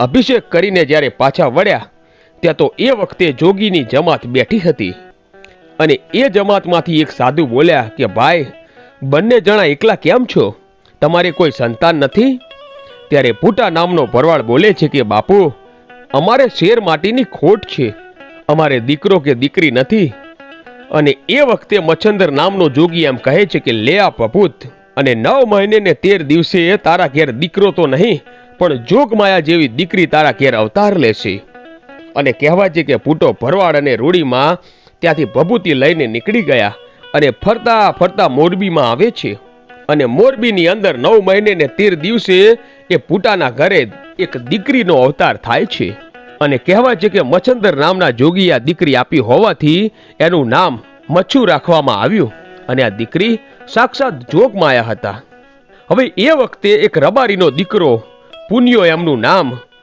અભિષેક કરીને જ્યારે પાછા વળ્યા ત્યાં તો એ વખતે જોગીની જમાત બેઠી હતી અને એ જમાતમાંથી એક સાધુ બોલ્યા કે ભાઈ, બંને જણા એકલા કેમ છો? તમારે કોઈ સંતાન નથી? ત્યારે પૂટા નામનો ભરવાડ બોલે છે કે બાપુ, અમારે શેર માટીની ખોટ છે, અમારે દીકરો કે દીકરી નથી. અને એ વખતે મચ્છંદર નામનો જોગી એમ કહે છે કે લે આ પપૂત, અને 9 મહિને ને 13 દિવસે તારા ઘેર દીકરો તો નહીં પણ જોગમાયા જેવી દીકરી તારા ઘેર અવતાર લેશે. અને કહેવાય છે કે પૂટો ભરવાડ અને રૂડીમાં ત્યાંથી ભભૂતિ લઈને નીકળી ગયા અને ફરતા ફરતા મોરબીમાં આવે છે. અને મોરબીની અંદર 9 મહિને ને 13 દિવસે એ પૂટાના ઘરે એક દીકરીનો અવતાર થાય છે. અને કહેવાય છે કે મચ્છંદર નામના જોગી આ દીકરી આપી હોવાથી એનું નામ મચ્છુ રાખવામાં આવ્યું. અને આ દીકરી સાક્ષાત જોગમાયા હતા. હવે એ વખતે એક રબારીનો દીકરો પુન્યો એમનું નામ